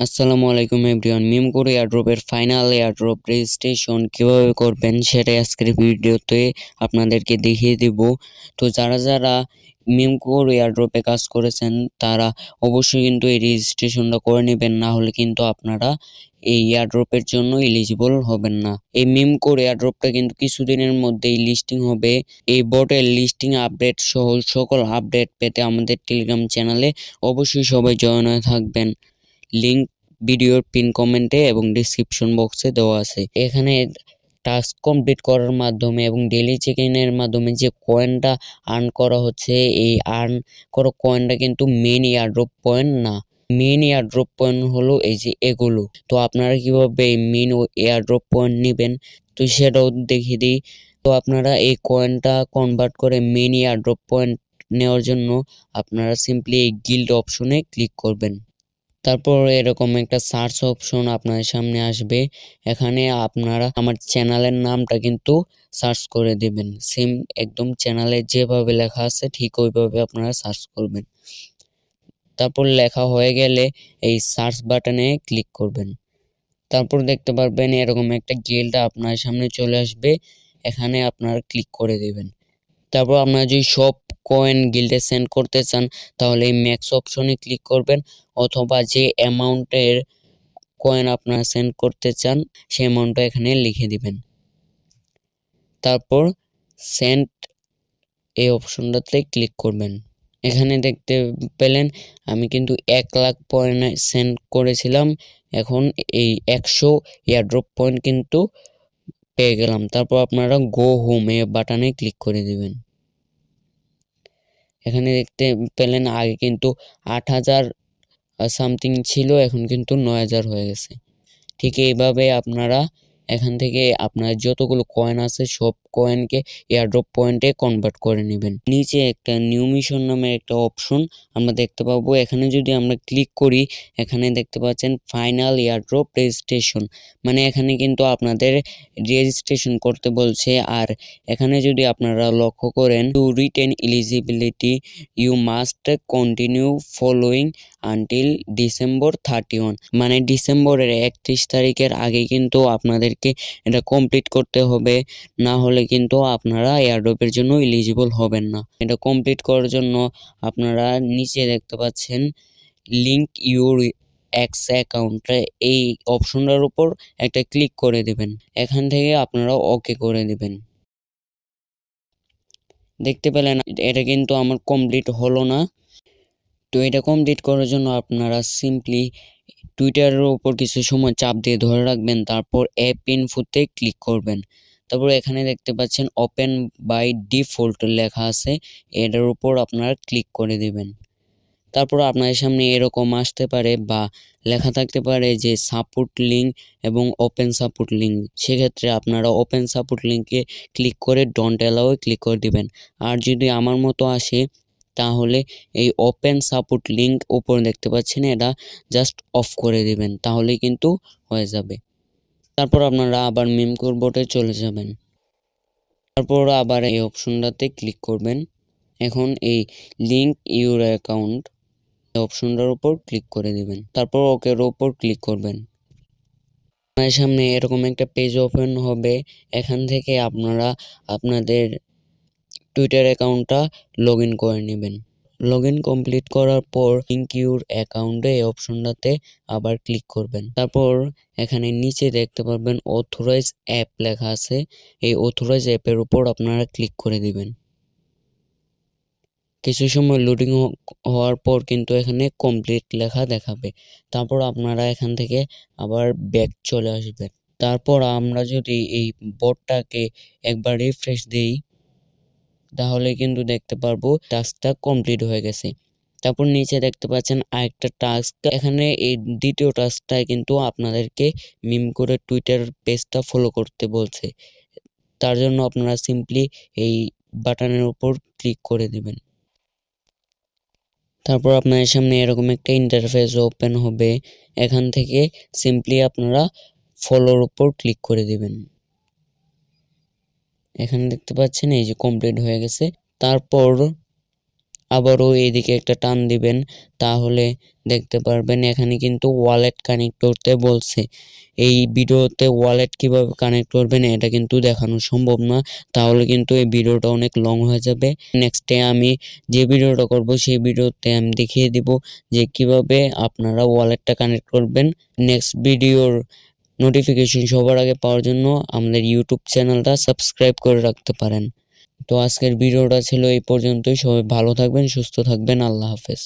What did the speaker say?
আসসালামু আলাইকুম এভরিওয়ান। মিম করে এয়ারড্রপের ফাইনাল এয়ারড্রপ রেজিস্ট্রেশন কিভাবে করবেন সেটাই আজকের ভিডিওতে আপনাদেরকে দেখিয়ে দিব। তো যারা মিম করে এয়ারড্রপে কাজ করেছেন তারা অবশ্যই কিন্তু এই রেজিস্ট্রেশনটা করে নেবেন, না হলে কিন্তু আপনারা এই এয়ারড্রপের জন্য এলিজিবল হবেন না। এই মিম কোর এয়ারড্রপটা কিন্তু কিছুদিনের মধ্যেই লিস্টিং হবে। এই বটের লিস্টিং আপডেট সহ সকল আপডেট পেতে আমাদের টেলিগ্রাম চ্যানেলে অবশ্যই সবাই জয়েন হয়ে থাকবেন। লিংক ভিডিওর পিন কমেন্টে এবং ডিসক্রিপশন বক্সে দেওয়া আছে। এখানে টাস্ক কমপ্লিট করার মাধ্যমে এবং ডেইলি চেক ইনের মাধ্যমে যে কয়েনটা আর্ন করা হচ্ছে, এই আর্ন করা কয়েনটা কিন্তু মেন এয়ারড্রপ পয়েন্ট না। মেন এয়ারড্রপ পয়েন্ট হলো এই যে এগুলো। তো আপনারা কিভাবে এই মেন এয়ারড্রপ পয়েন্ট নেবেন তো সেটাও দেখিয়ে দিই। তো আপনারা এই কয়েনটা কনভার্ট করে মেন এয়ারড্রপ পয়েন্ট নেওয়ার জন্য আপনারা সিম্পলি এই গিল্ড অপশনে ক্লিক করবেন। তারপর এরকম একটা সার্চ অপশন আপনার সামনে আসবে। এখানে আপনারা আমার চ্যানেলের নামটা কিন্তু সার্চ করে দিবেন। সেম একদম চ্যানেলে যেভাবে লেখা আছে ঠিক ওইভাবে আপনারা সার্চ করবেন। তারপর লেখা হয়ে গেলে এই সার্চ বাটনে ক্লিক করবেন। তারপর দেখতে পারবেন এরকম একটা গিল্ড আপনার সামনে চলে আসবে। এখানে আপনারা ক্লিক করে দিবেন। তারপর আপনারা যদি সব কয়েন গিল্ডে সেন্ড করতে চান তাহলে এই ম্যাক্স অপশনে ক্লিক করবেন, অথবা যে অ্যামাউন্টের কয়েন আপনারা সেন্ড করতে চান সেই অ্যামাউন্টটা এখানে লিখে দিবেন। তারপর সেন্ড এই অপশনটাতে ক্লিক করবেন। এখানে দেখতে পেলেন আমি কিন্তু 1 লাখ পয়েন্ট সেন্ড করেছিলাম। এখন এই 100 এয়ারড্রপ পয়েন্ট কিন্তু পেয়ে গেলাম। তারপর আপনারা গো হোম এ বাটনে ক্লিক করে দিবেন। এখানে দেখতে পেলেন আগে কিন্তু 8,000 সামথিং ছিল, এখন কিন্তু 9,000 হয়ে গেছে। ঠিক এইভাবে আপনারা এখান থেকে আপনার যতগুলো কয়েন আছে সব কয়েনকে এয়ারড্রপ পয়েন্টে কনভার্ট করে নেবেন। নিচে একটা নিউ মিশন নামের একটা অপশন আমরা দেখতে পাবো। এখানে যদি আমরা ক্লিক করি এখানে দেখতে পাচ্ছেন ফাইনাল এয়ারড্রপ রেজিস্ট্রেশন, মানে এখানে কিন্তু আপনাদের রেজিস্ট্রেশন করতে বলছে। আর এখানে যদি আপনারা লক্ষ্য করেন, to retain eligibility you must continue following until December 31, মানে ডিসেম্বরের 31 তারিখের আগে কিন্তু আপনাদেরকে এটা কমপ্লিট করতে হবে, না হলে কিন্তু আপনারা এয়ারড্রপের জন্য এলিজিবল হবেন না। এটা কমপ্লিট করার জন্য আপনারা নিচে দেখতে পাচ্ছেন লিংক ইউর এক্স অ্যাকাউন্ট, এই অপশনটার উপর একটা ক্লিক করে দিবেন। এখান থেকে আপনারা ওকে করে দিবেন। দেখতে পেলেন এটা কিন্তু আমার কমপ্লিট হলো না। তো এটা কমপ্লিট করার জন্য আপনারা সিম্পলি টুইটারের উপর কিছু সময় চাপ দিয়ে ধরে রাখবেন, তারপর অ্যাপ ইনফোতে ক্লিক করবেন। তারপর এখানে দেখতে পাচ্ছেন ওপেন বাই ডিফল্ট লেখা আছে, এটার উপর আপনারা ক্লিক করে দিবেন। তারপর আপনাদের সামনে এরকম আসতে পারে বা লেখা থাকতে পারে যে সাপোর্ট লিঙ্ক এবং ওপেন সাপোর্ট লিঙ্ক। সেক্ষেত্রে আপনারা ওপেন সাপোর্ট লিঙ্কে ক্লিক করে ডোন্ট অ্যালাউয়ে ক্লিক করে দিবেন। আর যদি আমার মতো আসে তাহলে এই ওপেন সাপোর্ট লিঙ্ক উপর দেখতে পাচ্ছেন এটা জাস্ট অফ করে দিবেন, তাহলেই কিন্তু হয়ে যাবে। তারপর আপনারা আবার মিম কোর বোটে চলে যাবেন। তারপর আবার এই অপশনটাতে ক্লিক করবেন। এখন এই লিঙ্ক ইউর অ্যাকাউন্ট অপশনটার উপর ক্লিক করে দিবেন। তারপর ওকের উপর ক্লিক করবেন। আপনার সামনে এরকম একটা পেজ ওপেন হবে। এখান থেকে আপনারা আপনাদের টুইটার অ্যাকাউন্টটা লগ ইন করে নেবেন। লগ ইন কমপ্লিট করার পর লিঙ্ক ইউর অ্যাকাউন্টে এই অপশনটাতে আবার ক্লিক করবেন। তারপর এখানে নিচে দেখতে পারবেন অথরাইজ অ্যাপ লেখা আছে, এই অথরাইজ অ্যাপের উপর আপনারা ক্লিক করে দিবেন। কিছু সময় লোডিং হওয়ার পর কিন্তু এখানে কমপ্লিট লেখা দেখাবে। তারপর আপনারা এখান থেকে আবার ব্যাক চলে আসবেন। তারপর আমরা যদি এই বোর্ডটাকে একবার রিফ্রেশ দিই তাহলে কিন্তু দেখতে পারবো টাস্কটা কমপ্লিট হয়ে গেছে। তারপর নিচে দেখতে পাচ্ছেন আরেকটা টাস্ক, এখানে এই দ্বিতীয় টাস্কটায় কিন্তু আপনাদেরকে মিম করে টুইটার পেজটা ফলো করতে বলছে। তার জন্য আপনারা সিম্পলি এই বাটনের উপর ক্লিক করে দিবেন। তারপর আপনাদের সামনে এরকম একটা ইন্টারফেস ওপেন হবে। এখান থেকে সিম্পলি আপনারা ফলোর উপর ক্লিক করে দিবেন। এখানে দেখতে পাচ্ছেন এই যে কমপ্লিট হয়ে গেছে। তারপর আবারও এইদিকে একটা টান দিবেন, তাহলে দেখতে পারবেন এখানে কিন্তু ওয়ালেট কানেক্ট করতে বলছে। এই ভিডিওতে ওয়ালেট কিভাবে কানেক্ট করবেন এটা কিন্তু দেখানো সম্ভব না, তাহলে কিন্তু এই ভিডিওটা অনেক লং হয়ে যাবে। নেক্সটে আমি যে ভিডিওটা করব সেই ভিডিওতে আমি দেখিয়ে দিব যে কিভাবে আপনারা ওয়ালেটটা কানেক্ট করবেন। নেক্সট ভিডিওর নোটিফিকেশন সবার আগে পাওয়ার জন্য আমাদের ইউটিউব চ্যানেলটা সাবস্ক্রাইব করে রাখতে পারেন। তো আজকের ভিডিওটা ছিল এই পর্যন্তই। সবাই ভালো থাকবেন, সুস্থ থাকবেন। আল্লাহ হাফেজ।